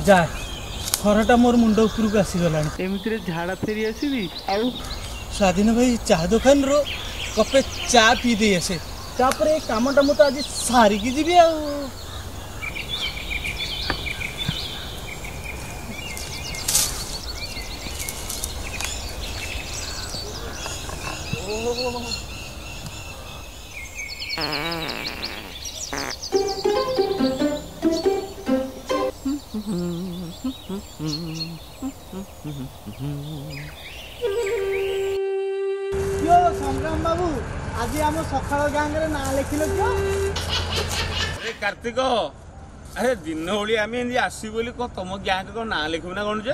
जा खराटा मोर मुंड उपरक आसीगला एमती झाड़ा फेरी आसबी आउ स्वाधीन भाई चाह दुकान रो कपे चा पी दे आसे तापर ए कामटा मु तो आज सारिकी जीवी आ संग्राम बाबू आज आम सकाल गैंग रे ना लिखिल क्यों अरे कार्तिक अरे दिन ओली आम आसी बोली तुम गैंग को ना लिखू ना कौन जे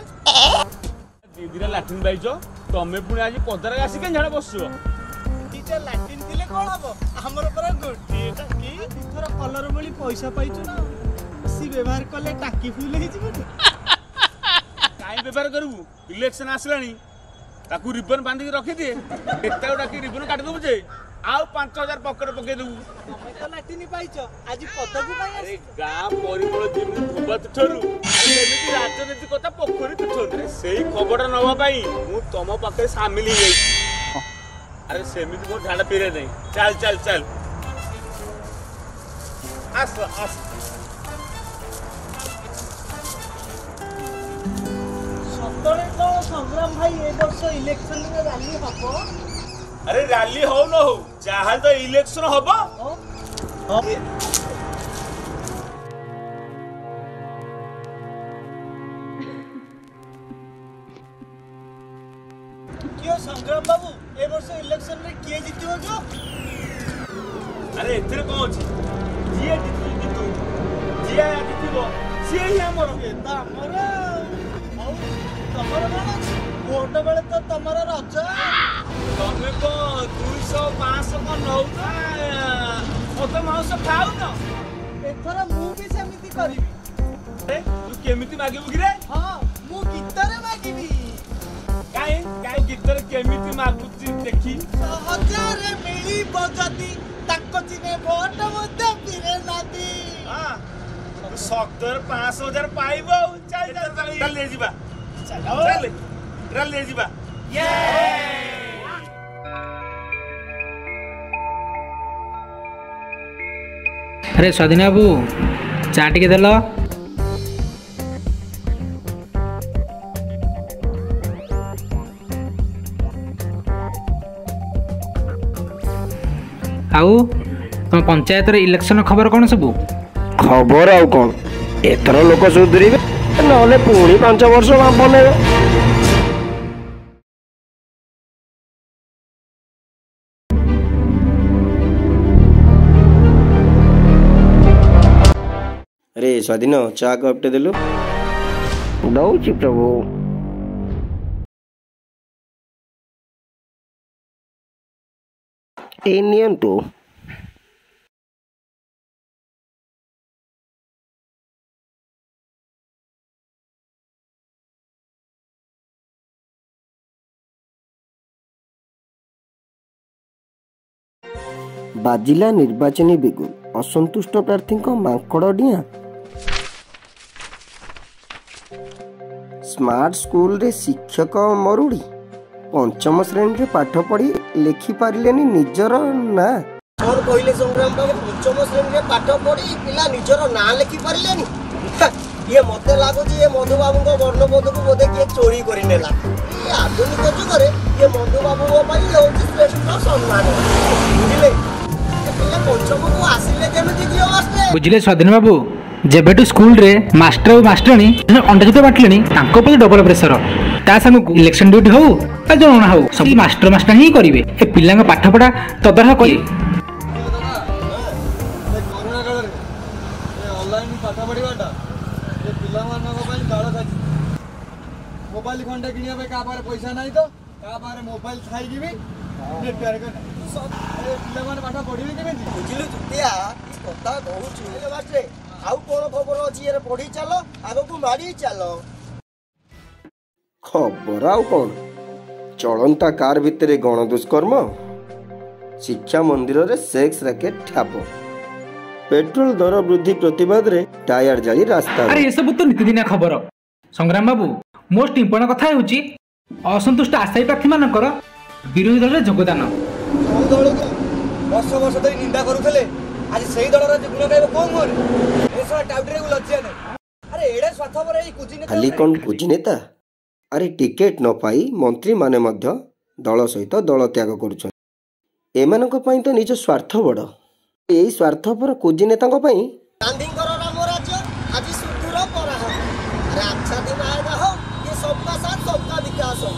दीदी लाट्रिन पाइच तमें पुणी आज पदार आसिक झाड़ा बस लाट्रिन थिले कोन हबो हमर पर गोटी टाकी थोड़ा कलर बोली पैसा पाइछु ना सी व्यवहार कले टाकी फुल हे जिबो काई व्यवहार करबू इलेक्शन आसलानी ताकू रिबन बांधी रखी दिए एता डाकी रिबन काट दबु जे आउ 5000 पकेट पके दबु तमे तो लाट्रिन पाइछ आज पदकू पाइ अरे गां परिमल जिमु धोबा तुठरू एमिति राजनीति कथा पोखरी तुठरू सेही खबर नवा पाई मु तम पाखे शामिल ही गई अरे सेमिति मोर झाड़ा पेरे नहीं चल चल चल आस आस सतरे तो संग्राम भाई ए वर्ष इलेक्शन में रैली हबो अरे रैली हो न हो चाहे तो इलेक्शन हबो क्यों संग्राम बाबू ए वर्ष इलेक्शन में किए जीतियो जो अरे एथरे कोन अछि जिए जीतु जिए जीतिबो से ही हमर एता हमर औ तमर कोन अछि वोट बेले तो तमर रज तमे को 200 500 को नौ ओते माउस खाउ न एथरा मु भी समिति करिवि अरे तू केमिति मागिबु कि रे हां मु गीतरे मागिबि काई काई गीतर केमिति मागुची देखी हजारे मिली बजती ताको चिने वोट मते फिरे नादी हां तू 70 5000 पाइबो चल चल चल ले जिबा चल ले जिबा ये अरे स्वाधीन बाबू चा टिके देल आउ तुम पंचायत इलेक्शन खबर कौन सब खबर आउ कौन एथर लोक सुधरिबे नले पुणी 5 वर्ष बनेबे अरे स्वाधीन चा कपटे देलु दौची प्रभु ए नियंतु बाजिला निर्वाचनी बिगुल असंतुष्ट प्रार्थी मांकड़ डिया स्मार्ट स्कूल रे शिक्षक मरुड़ी पंचम श्रेणी रे पाठ पढ़ी लिखि पारिलेनी निजर ना और कहले संग्राम बाबू पंचम श्रेणी रे पाठ पढ़ी पिला निजर ना लिखि पारिलेनी ये मते लागो जे मधु बाबू को वर्णबोध को बोधे के चोरी करि नेला ये आधुनिक जुग रे ये मधु बाबू को पई होची श्रेष्ठ सम्मान बुझिले पिला पंचम को आसिले केमिति दियो वास्ते बुझिले स्वाधीन बाबू जेबेटू स्कूल रे मास्टर और मास्टरनी अंडा जो बाटलेनी तांको पर डबल प्रेशर ता संग इलेक्शन ड्यूटी हो आ जणा हो सब मास्टर मास्टर ही करिवे ए पिलांग पाठ पढ़ा तदरह कई कोरोना काल रे ऑनलाइन पाठ पढ़ीबाटा ए पिला मानक पई काळ खाची मोबाइल खंडा किनिया पे का पारे पैसा नाही तो का पारे मोबाइल खाई दिबी नेटवर्क सब ए पिला माने पाठ पढ़ीबे केमिति बुझिलु जुतिया कथा कहूची ए बाटे आउ कोन खबर अछि ये पढ़ी चलो आगो को मारी चलो खबर आउ कौन चलंता कार भितरे गण दुष्कर्म शिक्षा मंदिर रे सेक्स रैकेट ठाप पेट्रोल दर वृद्धि प्रतिवाद रे टायर जाली रास्ता अरे ये सब तो नीतिदिनिया खबर। संग्राम बाबू मोस्ट इम्पोर्टाट कथा ହେଉଛି असंतुष्ट आशायी प्रार्थी मानकर विरोधी दल रे योगदान। कौन दल को वर्ष वर्ष धरी निंदा करुଥିଲେ आज सेही दलर गुण गाइब कोन मोर ए सब टाउटरे को लज्जा नै। अरे एडे स्वार्थपर एई कुजी नेता खाली कौन कुजी नेता अरे टिकेट न पाई मंत्री माने मध्य दल सहित दल त्याग करुछन। एमानक पई तो निज स्वार्थ बड़ एई स्वार्थपर कुजी नेतांक पई गांधीଙ୍କର ରାମ ରାଜ୍ୟ ଆଜି ସୁଦୂର ପରାହ। अरे अच्छा दिन आएगा हो ये सबका साथ सबका विकास हो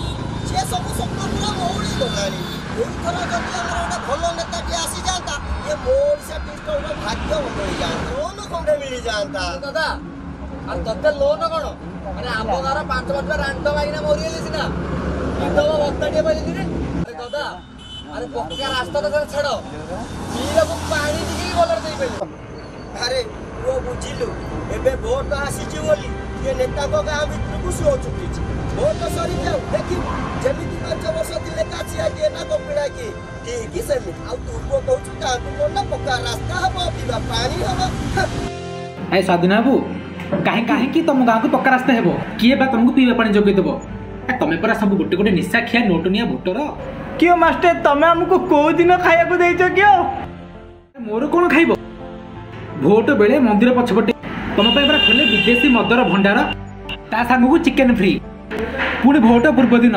से सब स्वप्न पूरा मौड़ी गलानी। एथर जदि हमर गोटे भल नेताटी आसी जाता ये मोर से डिस्ट्रिक्टर भाग्य बदली जाता लोन खंडे मिली जाता। दादा আর ততে লোন কোন মানে আমো গার 5 বছর রান্ড বাইনা মরি গেলি সিনা ইদব বক্তাটিয়ে পাইলি রে। আরে দাদা আরে পক্কা রাস্তা তো ছাড়ো পিলাକୁ ପାଣି ଟିକେ ବଲର ଦେଇ ପାଇଲି। अरे वो बुझिलु एबे भोट आसीची बोली ये नेता को गाँव भितर सो चुकी भोट सरी जाऊ देखी जेमिति 5 वर्ष दिले काची आगे ना कपिड़ा की ठीक सेमिति आ तू को कहू का कोन पक्का रास्ता हबो पीवा पानी हबो। ए स्वाधीन बाबू काहे काहे कि तुम गाँव को पक्का रास्ता हेबो किए बा तुमको पीवा पानी जोगे देबो। तमे परा सब गोटे गोटे निशा खिया नोटनिया भोटर क्यों मास्टर तमे हमको को दिन खाया को देइछो क्यों? मोर कोन खाइबो भोट बेले मंदिर पछपटे तुम परा खोले विदेशी मदर भंडार ता सांग को चिकेन फ्री पुणी भोट पूर्व दिन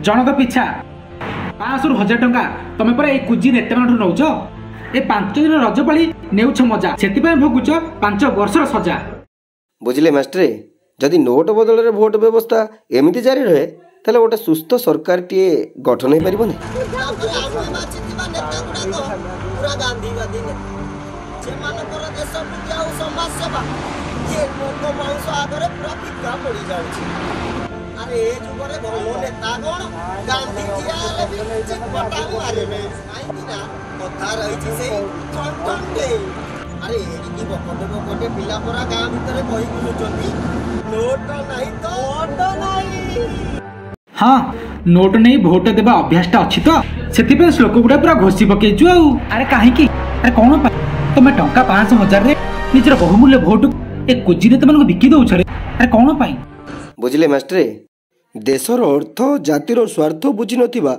जनक पिछा 500 1000 टंका तुम परा ए कुजी नेता मानठू नौछ ए 5 दिन रजपाली नेउछ मजा सेति पय भोगुछ 5 वर्षर सजा। बुझिले मास्टरे जदि नोट बदल रे भोट व्यवस्था एमिति जारी रहे ताले गोटे सुस्थ सरकार टीए गठन हो पारिबो नै। पूरा गांधीवादी ने सेमानकर देश प्रति आ समाज सेवा ये लोक मांस आगरे पूरा फिका पड़ी जाउछि। अरे ए जुगरे भलो नेता कोन गांधी जिया रे चिपटा मारेबे काई ना कथा रहिछि से ठंठंटे। अरे एकी बकटे पिला परा गां भितरे कहि बुलुचंती नोट नाही तो वोट नाही। हाँ नोट नहीं भोट देवा अभ्यासटा अच्छी तो से श्लोक गुड़ा पूरा घोषी पकईचु आउ। अरे कहीं अरे कौन तुम टंका 500 1000 रे निजर बहुमूल्य भोट ए कुजी नेता मानक बिकी दउछ रे। अरे कौन पाई बुझिले मास्टरे देशर अर्थ जातिर स्वार्थ बुझी नथिबा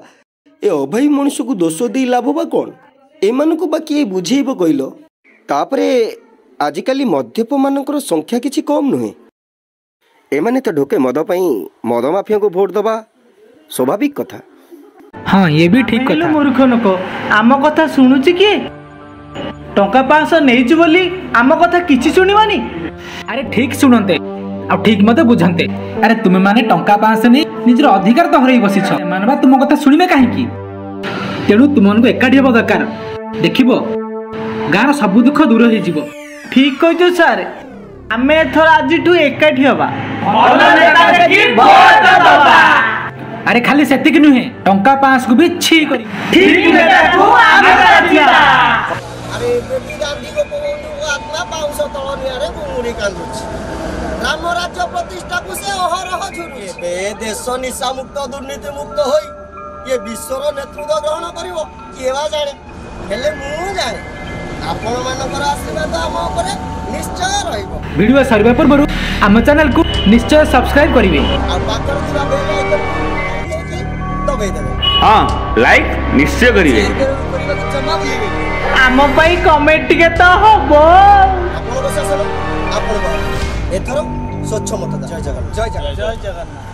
ए अभाई मनुष्य को दोष दे लाभ बा कौन एमानक बा किए बुझेइबो कइलो। तापरे आजिकाली मद्यप मानकर संख्या किछि कम नुहे एमाने तो ढोके मद पई मद माफिया को भोट दबा स्वाभाविक कथा। हाँ ये भी ठीक कथा। मूर्ख लोक आम कथा शुणुची किए टंका 500 नेइछु बोली आम कथा किछि सुनिबानी। अरे ठीक शुणते आ ठीक मते बुझंते। अरे तुम माने टंका 500 नहीं निजर अधिकार तो हरई बसिछ मानबा तुम कथा सुनिबे काहे की तेणु तुमनको एकाठी हेबो दरकार देखिबो गार सब दुख दूर हो जिवो। ठीक कहছো सर आमे एथर आजिठू एकाठी हबा अरे खाली सेतिक नुहे टंका 5 को भी छी करी ठीक नेताକୁ ଆମେ ବାଛିବା। अरे बेटी गांधी को आत्मा 500 तलनिया रे गुमुड़ी कांदुछि राम राज्य प्रतिष्ठा को से अहरह झुरुछि। बे देश निशा मुक्त दुर्नीति मुक्त होई ये विश्वर नेतृत्व ग्रहण करिवो केवा जाने हेले मु जाने आपण मानकर आशीर्वाद हम ऊपर निश्चय रहिबो। वीडियो सरबे पूर्व आम चैनल को निश्चय सब्सक्राइब करिवे आ पाकर दिला बेल आइकन दबाई देबे। हाँ लाइक निश्चय करिवे जमा बुलिबे आम पई कमेंट टिके तो हबो। आपण शासन आपण एथर स्वच्छ मतदान। जय जगन्नाथ जय जगन्नाथ जय जगन्नाथ।